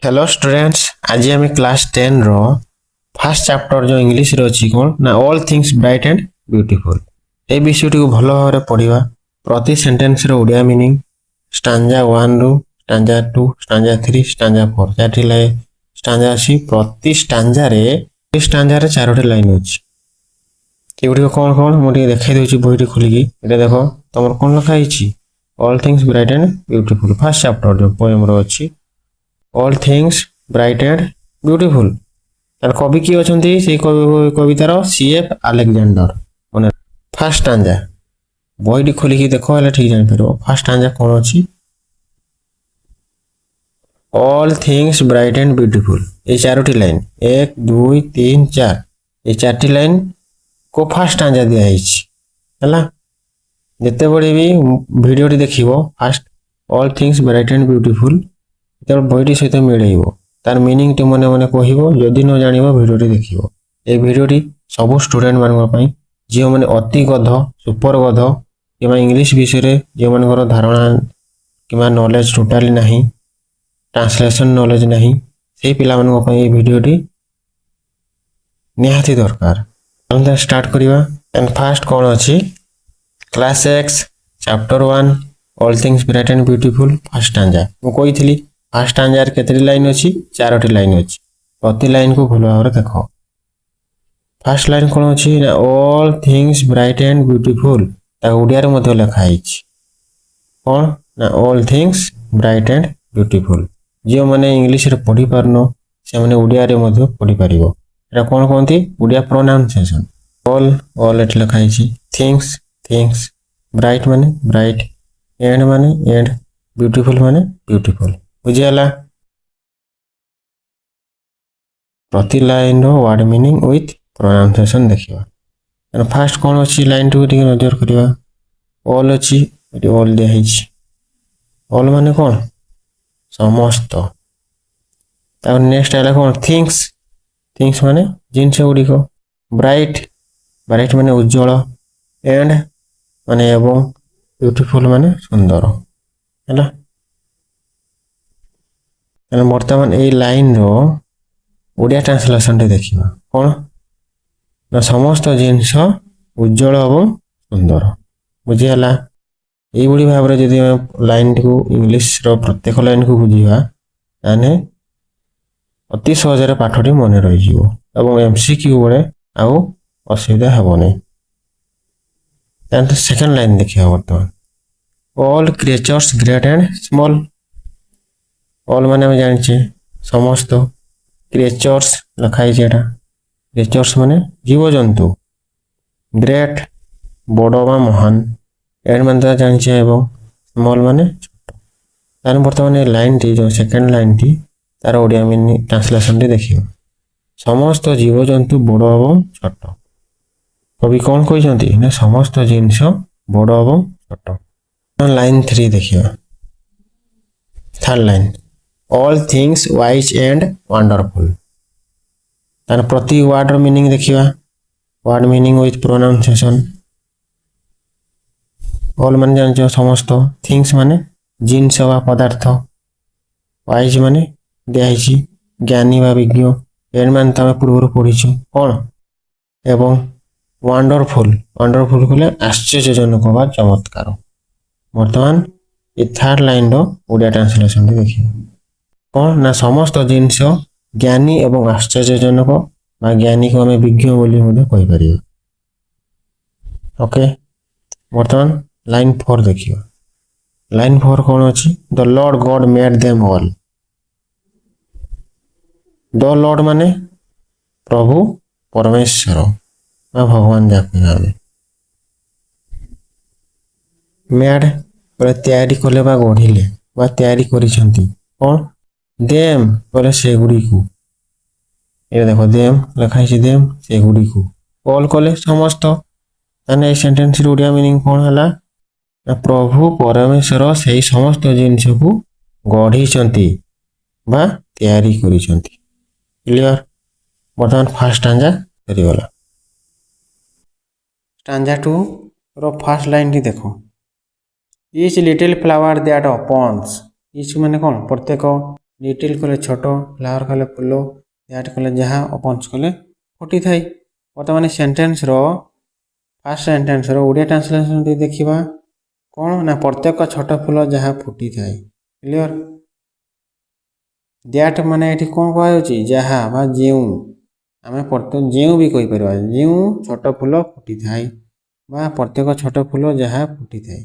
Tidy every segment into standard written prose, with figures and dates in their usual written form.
Hello students, आज आम class 10 रो फर्स्ट चैप्टर जो इंग्लिश रे अछि कोन ना all things bright and beautiful. ए विषयटी को भलो भाबरे पढिबा। प्रति सेंटेंस रो ओडिया मीनिंग स्टांजा 1 रो स्टांजा 2 स्टांजा 3 स्टांजा 4 चारटी लाइन स्टांजा अछि। प्रति स्टांजा रे चारोटी लाइन अछि। एगुडी कोन कोन मोटी देखाइ देउछि बहिटी खुलिकी एटा देखो तमर कोन लिखा हिछि all things bright and beautiful first chapter जो पोएम रो अछि all things bright and beautiful. कवि किए अछंती से कवितार सीएफ अलेक्जेंडर माने फर्स्ट स्टांजा बहिटी खोलिकी देखो हेले ठीक जानि परबो। फर्स्ट स्टांजा कोन अछि all things bright and beautiful ए चारोटी लाइन 1 2 3 4 ए चारटी लाइन को फर्स्ट स्टांजा दिया हिछि हला। जते बड़ी भी वीडियोटी देखिबो first all things bright and beautiful तर बहिटी सहित मिलेइबो तार मीनिंग टे मने मने कहिबो। जदि न जानिबो वीडियोटी देखिबो। ए वीडियोटी सब स्टूडेंट मानक पई जे माने अति गध सुपर गध किबा इंग्लिश विषय रे जे मानकर धारणा किबा नॉलेज टोटली नाही ट्रांसलेशन नॉलेज नाही से पिला मानक पई ए वीडियोटी निहाती दरकार। हम स्टार्ट करिवा एंड फर्स्ट कोन अछि class 6 chapter 1 all things bright and beautiful first stanza मु कहितली। फर्स्ट स्टांजा केतरी लाइन अछि चारोटी लाइन अछि। प्रति लाइन को भलो भाबरे देखो। फर्स्ट लाइन कोन अछि ना all things bright and beautiful ता ओडिया रे मध्ये लिखा हिछि कोन ना all things bright and beautiful. जे माने इंग्लिश रे पढी पारनो से माने ओडिया रे मध्ये पढी पारिबो। एटा कोन कोनती ओडिया प्रोनाउंसिएशन ऑल एट लिखा हिछि थिंग्स थिंग्स ब्राइट माने ब्राइट एंड माने एंड ब्यूटीफुल माने ब्यूटीफुल बुझियाला। प्रति लाइन रो वर्ड मीनिंग विथ प्रोनाउंसिएशन देखिबा। फर्स्ट कोन अछि लाइन टू टिके नजर करिबा। ऑल अछि एटी ऑल दे हिछि ऑल माने कोन समस्त। तार नेक्स्ट आला कोन थिंग्स थिंग्स माने जिंस गुडी को ब्राइट ब्राइट माने उज्जवल एंड माने एवं ब्यूटीफुल माने सुंदर हैला। वर्तमान ए लाइन रो ओडिया ट्रांसलेशन रे देखिबा कोन ना समस्त जिंस उज्जवल एवं सुंदर बुझियाला। एई बडी भाबरे जदि लाइन को इंग्लिश रो प्रत्येक लाइन को बुझिबा ताने अति सहज रे पाठटी मने रहि जिवो एवं एमसीक्यू बळे आउ असुविधा हेबोनी। एंड सेकंड लाइन देखिबा वर्तमान all creatures great and small. All माने हम जानिछे समस्त क्रिएचर्स लखाई जेटा क्रिएचर्स माने जीव जंतु ग्रेट बड़ो बा महान एंड माने जानिछे एवं स्मॉल माने छोटो। तान वर्तमान ए लाइन टी जो सेकंड लाइन टी तार ओडिया मीनिंग ट्रांसलेशन रे देखियो समस्त जीव जंतु बड़ो एवं छोटो। कवि कोन कहिसंती ना समस्त जिंस बड़ो एवं छोटो। लाइन 3 देखियो third line all things wise and wonderful. तार प्रति वर्ड रो मीनिंग देखिबा word meaning with pronunciation. All माने जानछो समस्त थिंग्स माने जिंस वा पदार्थ वाइज माने देहिछि ज्ञानी वा विज्ञ एंड माने तमे पूर्व पढिछु कोन एवं वंडरफुल वंडरफुल कले आश्चर्यजनक वा चमत्कार। वर्तमान ए थर्ड लाइन रो ओडिया ट्रांसलेशन रे देखिबा कोन ना समस्त जिंस ज्ञानी एवं आश्चर्यजनक बा ज्ञानी को हमें विज्ञ बोली मध्ये कहि परियो। ओके वर्तमान लाइन 4 देखियो। लाइन 4 कोन अछि the Lord God made them all. The Lord माने प्रभु परमेश्वर बा भगवान जाके मेड पर तयारी कले बा गढिले बा तयारी करिसंती कोन देम पर से गुडी को ए देखो देम लिखाइ छै देम से गुडी को ऑल कले समस्त। ताने ए सेंटेंस रो ओडिया मीनिंग कोन हला ना प्रभु परमेश्वर सेही समस्त जिंस को गढिसंती बा तयारी करिसंती। क्लियर। वर्तमान फर्स्ट स्टांजा करिवला। स्टांजा 2 रो फर्स्ट लाइन टी देखो each little flower that opens each माने कोन प्रत्येक लिटिल कले छोट फ्लावर कले फूल दैट कले जहा पंच कले फुटी थाए बर्तमान सेंटेंस रो फास्ट सेंटेंस रो ओडिया ट्रांसलेशन देखिबा कौन ना प्रत्येक छोट फूल जहा फुटी थाए क्लियर दैट माने एठी कौन कहउची जहा बा जेउ आमे प्रत्येक जेउ भी कहि परबा जेउ छोट फूल फुटी थाए बा प्रत्येक छोट फूल जहा फुटी थाए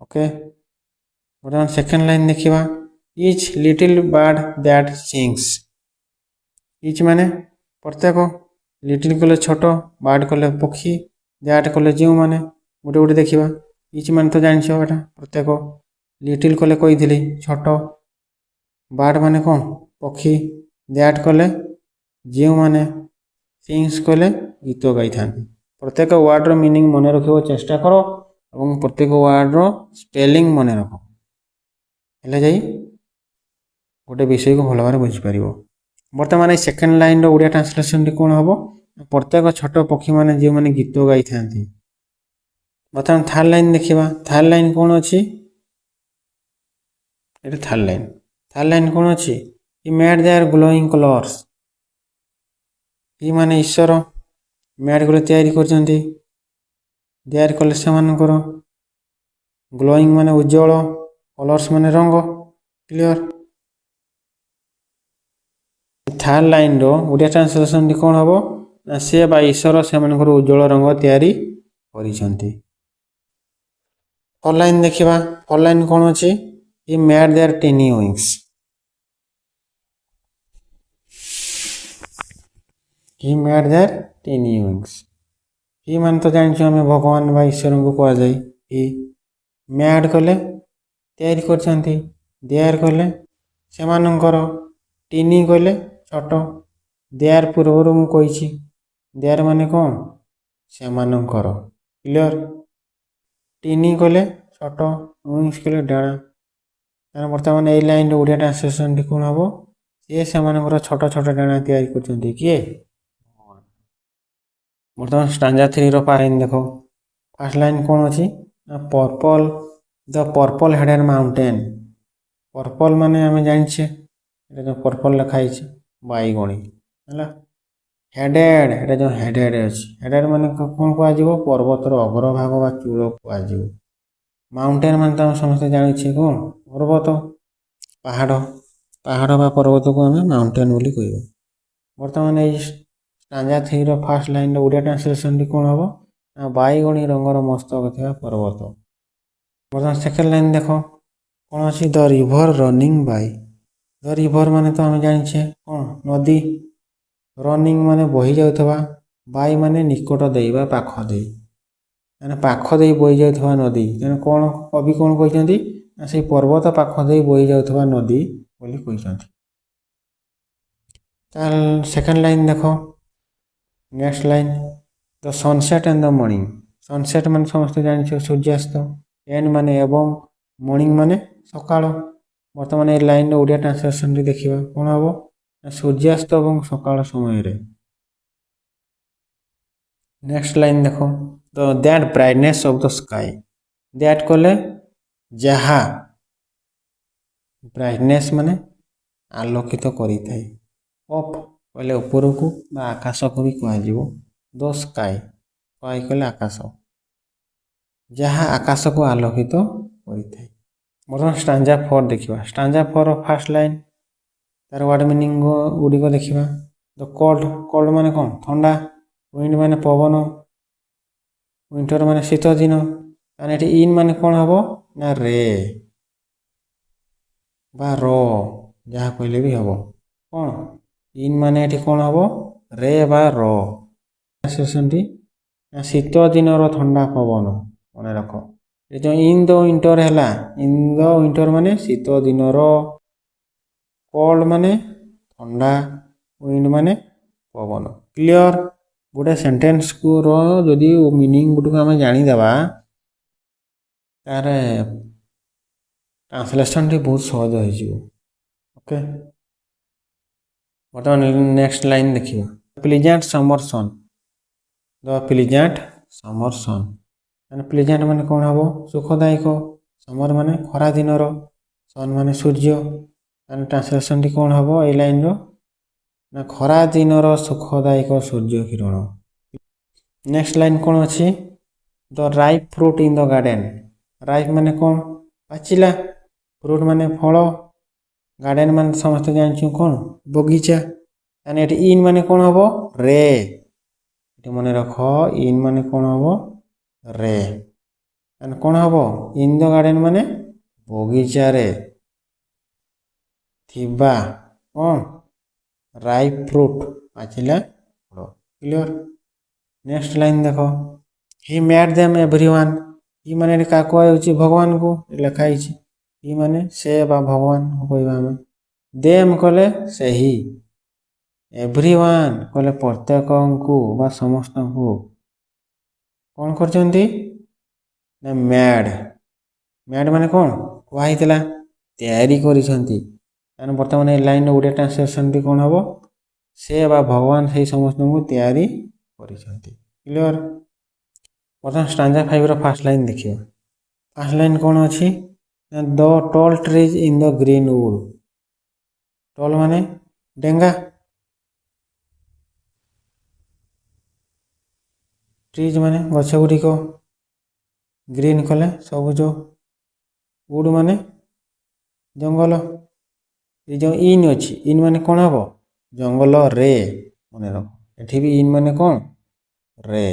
ओके बर्तमान सेकंड लाइन देखिबा etch little bird that sings etch माने प्रत्येक लिटिल कले छोट बर्ड कले पक्षी दैट कले जेउ माने गोटे गोटे देखिबा इच माने तो जानछो एटा प्रत्येक लिटिल कले कहिथिली छोट बर्ड माने कोन पक्षी दैट कले जेउ माने सिंग्स कले गीत गाई थांती प्रत्येक वर्ड रो मीनिंग मने रखिबो चेष्टा करो एवं प्रत्येक वर्ड रो स्पेलिंग मने रखो हेले जाई गोटे विषय को भल भाव बुझी पारिबो वर्तमान सेकंड लाइन रो ओडिया ट्रांसलेशन कोन हबो प्रत्येक छोट पक्षी माने जे माने गीत गाई थांती वर्तमान थर्ड लाइन देखिबा थर्ड लाइन कोन अछि एटा थर्ड लाइन कोन अछि he made their glowing colours he माने ईश्वर मेड गुलो तयारी करचंती देयर कले समान करो ग्लोइंग माने उज्जवल कलर्स माने रंग क्लियर थर्ड लाइन रो ओडिया ट्रांसलेशन कोन हबो ना से बा ईश्वर से मानकर उज्जवल रंग तयारी करिसंती फोर लाइन देखिबा फोर लाइन कोन अछि he made their tiny wings he made their tiny wings he मान तो जानछु हमें भगवान बा ईश्वर को कह जाय ही मेड कले तयारी करछंती देयर कले से मानकर टिनी कले छोट देयर पूर्वर मु कहिछि देयर माने कोन से मानकर क्लियर टिनी कले छोट विंग्स कले डाणा तार वर्तमान ए लाइन रो ओडिया ट्रांसलेशन कोन हबो से मानकर छोट छोट डाणा तयारी करछंती किए वर्तमान स्टांजा 3 रो पाइन देखो फर्स्ट लाइन कोन अछि purple the purple headed mountain purple माने हमें जानिछे एटा जो पर्पल लिखाई छै बाईगणी हला हेडेड एटा जो हेडेड अछि हेडेड माने कोन को आजिबो पर्वत रो अग्र भाग बा चूल को आजिबो माउंटेन माने त समस्त जानिछे कोन पर्वत पहाड़ पहाड़ बा पर्वत को हमें माउंटेन बोली कहबो वर्तमान ए स्टांजा 3 रो फर्स्ट लाइन रो ओडिया ट्रांसलेशन कोन हबो बाईगणी रंगर मस्तक थिया पर्वत वर्तमान सेकंड लाइन देखो कोन अछि the river running by the river माने तो हम जानिछे कोन नदी रनिंग माने बही जाउथबा बाय माने निकट देइबा पाख देई माने पाख देई बही जाउथबा नदी तेने कोन कवि कोन कहिसंती से पर्वत पाख देई बही जाउथबा नदी बोली कहिसंती ताल सेकंड लाइन देखो next line the sunset and the morning sunset माने समस्त जानिछो सूर्यास्त एंड माने एवं मॉर्निंग माने सकाळ वर्तमान ए लाइन रो ओडिया ट्रांसलेशन रे देखिबा कोन हबो सूर्यास्त एवं सकाळ समय रे नेक्स्ट लाइन देखो the that brightness of the sky that कले जहा ब्राइटनेस माने आलोकित करि थाए ऑफ कले ऊपर को बा आकाश को भी कह जिवो द स्काई स्काई कले आकाश जहा आकाश को आलोकित करि थाए वर्तमान स्टांजा 4 देखिबा स्टांजा 4 रो फर्स्ट लाइन तार वर्ड मीनिंग गुडी को देखिबा द कोल्ड कोल्ड माने कोन ठंडा विंड माने पवन विंटर माने शीत दिन ताने एठी इन माने कोन हबो ना रे बा रो जहा कहले भी हबो कोन इन माने एठी कोन हबो रे बा रो सेशनटी शीत दिन रो ठंडा पवन मने रखो ए जो इन द विंटर हैला इन द विंटर माने शीत दिन रो कोल्ड माने ठंडा विंड माने पवन क्लियर गोटे सेंटेंस को रो जदी मीनिंग गुड को हम जानि देबा तार ट्रांसलेशन टी बहुत सहज हो जिवो ओके वर्तमान नेक्स्ट लाइन देखिबा pleasant summer sun the pleasant summer sun माने प्लीजेंट माने कोन हबो सुखदायक समर माने खरा दिन रो सन माने सूर्य ट्रांसलेशन टी कौन हम ए लाइन रो ना खरा दिनर सुखदायक सूर्य किरण। नेक्स्ट लाइन कौन अच्छी the ripe fruit in the garden. Ripe माने कौन पाचिला, फ्रूट माने फल, गार्डन माने समस्त जानछु कौन बगीचा। इन माने कौन हम रे, मन रख इन माने कौन हम रे, कौन हम इन द गार्डन माने बगीचा रे थिबा कौन राइप फ्रूट पाचिला फल। क्लियर। नेक्स्ट लाइन देख ही मेड देम एवरीवन। ही माने का कहउछि भगवान को लिखा है। ही माने से बा भगवान को कहबा हम। देम कले सही, एवरीवन कले प्रत्येक को बा समस्त को कौन करचंती ना मेड। मेड माने कौन कहला तैयारी करिसंती। बर्तमान ए लाइन ओडिया ट्रांसलेशन टी कौन हम से बा भगवान से समस्त को तैयारी करिसंती। क्लियर। बर्तमान स्टांजा 5 रो फर्स्ट लाइन देखियो। फर्स्ट लाइन कौन अच्छी the tall trees in the green wood. Tall माने डेंगा, ट्रीज माने गछ गुड़िक, ग्रीन कले सबुज, वुड माने जंगल। ये जो इन अच्छी इन माने कौन हम जंगल रे मन रख। एठी भी इन माने कौन रे।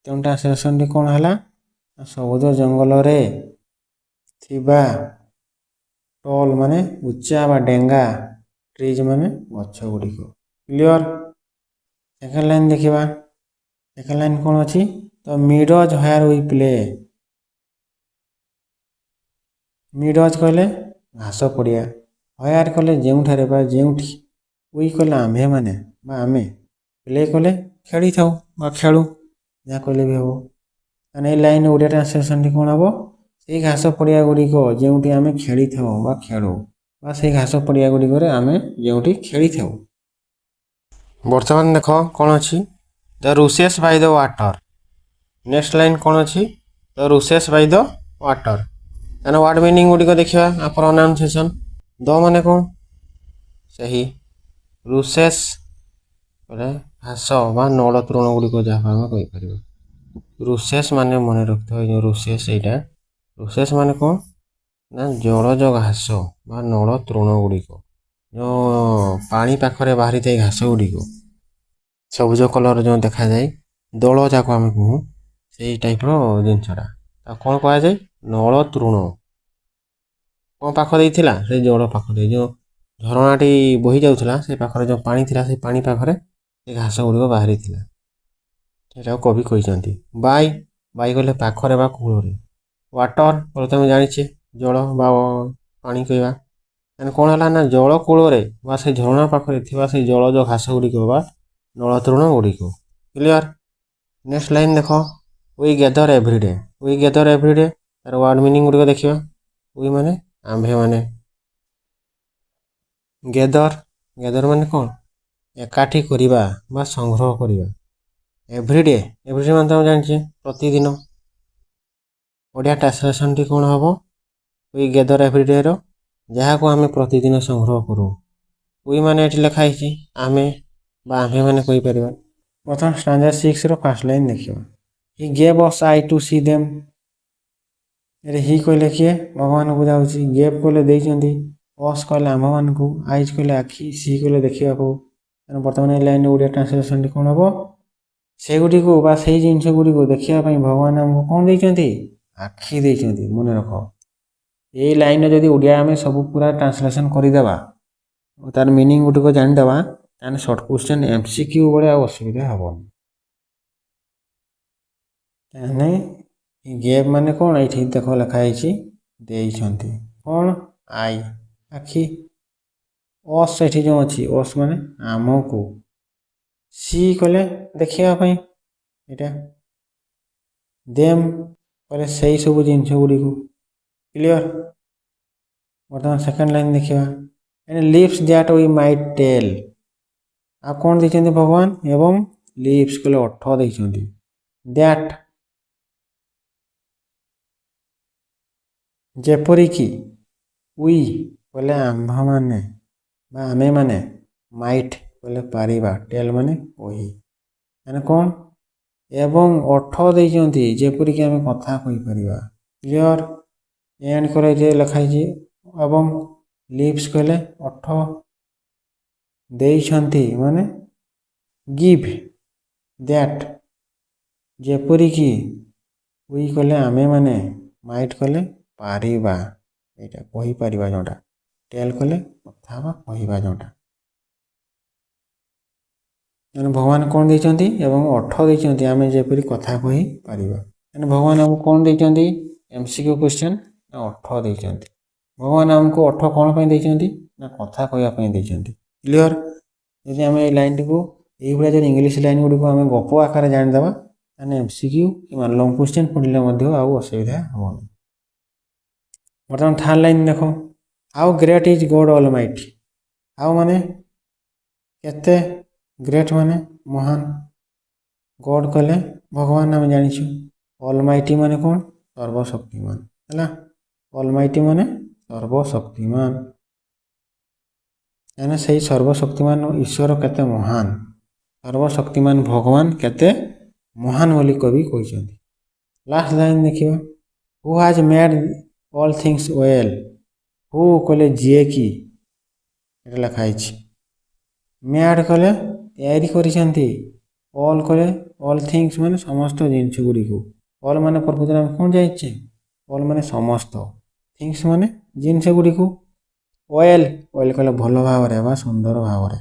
तेणु ट्रांसलेशन टी कौन है सबुज जंगल रे थिबा, टॉल माने उच्चा बा डेंगा, ट्रीज माने गछ गुड़िक। क्लियर। सेकेंड लाइन देखिबा। सेकेंड लाइन कौन अच्छी to meadows where we play. Meadows कहले घास पड़िया, हेयर कहले जेउठारे बा जेउठी, वी कहले आम्भे माने बा आमे, प्ले कहले खेली थाउ बा खेलु जहाँ कहले भी हम। ए लाइन ओडिया ट्रांसलेशन टी कौन हम से घास पड़िया गुड़िक जेउठी आमे खेली थाउ बा खेलु बा से घास पड़िया गुड़िक आमे जेउठी खेली थाउ। वर्तमान देख कौन अच्छी the rushes by the water. Next line कौन अच्छी the rushes by the water. यानी वर्ड मीनिंग गुड़िक देखा आ प्रोनाउंसिएशन। द माने कौन सही, रूसेस घास बा नल तृण गुड़िक जहाँ कहीपर। रूसेस माने मन रखता है जो रूसेस यहाँ रूसेस माने कौन ना जलज घास बा नल तृण गुड़िक जो पानी पाखरे बाहरी थे घास गुड़िक सबुज कलर जो देखा जाए दल जाक आम कहूँ से टाइप जिनसा कौन कह जाए नल तृण। कौन पाख देइथिला से जल पाखरे जो झरणाटी बही जाउथला से पाखरे जो पानी थिला से पानी पाखरे से घास गुड़िक बाहरी थिला। सेटा कवि कहते बाई बाई गले पाखरे बा कूल। वाटर बोले तुम जाचे जल बा पानी कहवा कौन है ना जल कूल बा से झरणा पाखरे थिबा से जलज घास गुड़िक बा नल तृण गुड़िक। क्लियर। नेक्स्ट लाइन देख we gather every day. We gather every day तार वर्ड मीनिंग गुड़िक देखा। वी माने आम्भे माने, गेदर गेदर माने कौन एकाठी करिबा बा संग्रह करिबा। एवरीडे एवरीडे मान तुम जानिए प्रतिदिन। ओडिया ट्रांसलेशन टी कौन हम वी गेदर एवरीडे रो जहाँ को आम प्रतिदिन संग्रह करूँ। वी माने ये लिखाई आमे बा आम्भे माने कही पार। प्रथम स्टांजा 6 रो फर्स्ट लाइन देखियो। He gave us eyes to see them. He कहले किए भगवान को बुझाऊँ। गेव कहले देइचंती, अस कहले आम मान को, आईज कहले आखि, सी कहले देखा को। बर्तमान लाइन ओडिया ट्रांसलेशन टी कौन हम से गुड़ी को बा से जिनस गुड़ी को देखापी भगवान आमको कौन देइचंती आखि देइचंती। मन रख ये लाइन जदि ओडिया आम सब पूरा ट्रांसलेशन करदेबा तार मीनिंग गुटिक जानीदेबा ताने सर्ट क्वेश्चन एमसीक्यू बड़े असुविधा हेबनी। गेव माने कौन ये देख लिखाई देइचंती कौन आई आखि। अस ये जो अच्छी अस माने आमको, सी कले देखापी यहाँ, देम कले से सब जिनस गुड़ी को। क्लियर। बर्तमान सेकेंड लाइन देखा lips that we might tell. आ कौन देइचंती भगवान एवं लिप्स कले ओठ देइचंती। दैट जेपरी की वी କହିଲେ ଆମ୍ଭମାନେ ବା ଆମେମାନେ, ମାଇଟ୍ କହିଲେ ପାରିବା, ଟେଲ୍ ମାନେ କହି, ମାନେ କ'ଣ? ଏବଂ ଓଠ ଦେଇଛନ୍ତି ଯେପରିକି ଆମେ କଥା କହିପାରିବା। କ୍ଲିଅର? ଏଣ୍ଡ କରେ ଯେ ଲେଖା ହେଇଛି ଏବଂ ଲିପ୍ସ କହିଲେ ଓଠ ଦେଇଛନ୍ତି ମାନେ ଗିଭ୍ ଦ୍ୟାଟ୍, ଯେପରିକି ଉଇ କଲେ ଆମେମାନେ, ମାଇଟ୍ କଲେ ପାରିବା, ଏଇଟା କହିପାରିବା ଯେଉଁଟା, ଟେଲ୍ କଲେ କଥା ବା କହିବା ଯେଉଁଟା। ମାନେ ଭଗବାନ କ'ଣ ଦେଇଛନ୍ତି? ଏବଂ ଓଠ ଦେଇଛନ୍ତି ଆମେ ଯେପରି କଥା କହିପାରିବା। ମାନେ ଭଗବାନ ଆମକୁ କ'ଣ ଦେଇଛନ୍ତି? MCQ କ୍ୱେଶ୍ଚନ୍, ନା ଓଠ ଦେଇଛନ୍ତି। ଭଗବାନ ଆମକୁ ଓଠ କ'ଣ ପାଇଁ ଦେଇଛନ୍ତି? ନା କଥା କହିବା ପାଇଁ ଦେଇଛନ୍ତି। କ୍ଲିଅର? ଯଦି ଆମେ ଏଇ ଲାଇନ୍ଟିକୁ ଏଇଭଳିଆ ଯଦି ଇଂଲିଶ ଲାଇନ୍ ଗୁଡ଼ିକୁ ଆମେ ଗପ ଆକାରରେ ଜାଣିଦେବା ତାହେଲେ MCQ କିମ୍ବା ଲଙ୍ଗ୍ କ୍ୱେଶ୍ଚନ୍ ପଢ଼ିଲେ ମଧ୍ୟ ଆଉ ଅସୁବିଧା ହେବନି। ବର୍ତ୍ତମାନ ଥାର୍ଡ଼ ଲାଇନ୍ ଦେଖ, ହାଉ ଗ୍ରେଟ୍ ଇଜ୍ ଗଡ୍ ଅଲମାଇଟି। ହାଉ ମାନେ କେତେ, ଗ୍ରେଟ୍ ମାନେ ମହାନ, ଗଡ୍ କହିଲେ ଭଗବାନ ଆମେ ଜାଣିଛୁ, ଅଲମାଇଟି ମାନେ କ'ଣ? ସର୍ବଶକ୍ତିମାନ, ହେଲା। ଅଲମାଇଟି ମାନେ ସର୍ବଶକ୍ତିମାନ, ମାନେ ସେଇ ସର୍ବଶକ୍ତିମାନ ଈଶ୍ୱର କେତେ ମହାନ, ସର୍ବଶକ୍ତିମାନ ଭଗବାନ କେତେ ମହାନ ବୋଲି କବି କହିଛନ୍ତି। ଲାଷ୍ଟ ଲାଇନ୍ ଦେଖିବା, who has made all things well. Who କହିଲେ ଯିଏକି, ଏଟା ଲେଖା ହେଇଛି। ମେଡ୍ କଲେ ତିଆରି କରିଛନ୍ତି, ଅଲ୍ କଲେ ଅଲ୍ ଥିଙ୍ଗସ୍ ମାନେ ସମସ୍ତ ଜିନିଷ ଗୁଡ଼ିକୁ, ଅଲ୍ ମାନେ ପ୍ରକୃତରେ ଆମେ କ'ଣ ଜାଣିଛେ? ଅଲ୍ ମାନେ ସମସ୍ତ, ଥିଙ୍ଗସ୍ ମାନେ ଜିନିଷ ଗୁଡ଼ିକୁ, ୱେଲ୍ ୱେଲ୍ କଲେ ଭଲ ଭାବରେ ବା ସୁନ୍ଦର ଭାବରେ,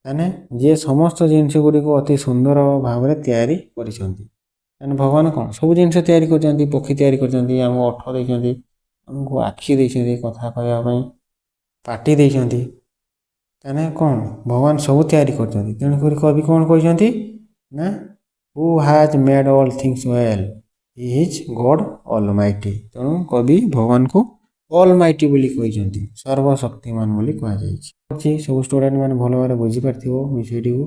ମାନେ ଯିଏ ସମସ୍ତ ଜିନିଷ ଗୁଡ଼ିକୁ ଅତି ସୁନ୍ଦର ଭାବରେ ତିଆରି କରିଛନ୍ତି। ମାନେ ଭଗବାନ କ'ଣ ସବୁ ଜିନିଷ ତିଆରି କରିଛନ୍ତି? ପକ୍ଷୀ ତିଆରି କରିଛନ୍ତି, ଆମକୁ ଓଠ ଦେଇଛନ୍ତି, ଆମକୁ ଆଖି ଦେଇଛନ୍ତି କଥା କହିବା ପାଇଁ, ପାଟି ଦେଇଛନ୍ତି, ତାହେଲେ କ'ଣ ଭଗବାନ ସବୁ ତିଆରି କରିଛନ୍ତି। ତେଣୁକରି କବି କ'ଣ କହିଛନ୍ତି? ନା who has made all things well, he is God almighty. ତେଣୁ କବି ଭଗବାନଙ୍କୁ ଅଲମାଇଟି ବୋଲି କହିଛନ୍ତି, ସର୍ବଶକ୍ତିମାନ ବୋଲି କୁହାଯାଇଛି। ସବୁ ଷ୍ଟୁଡେଣ୍ଟ ମାନେ ଭଲ ଭାବରେ ବୁଝିପାରିଥିବ ବିଷୟଟିକୁ।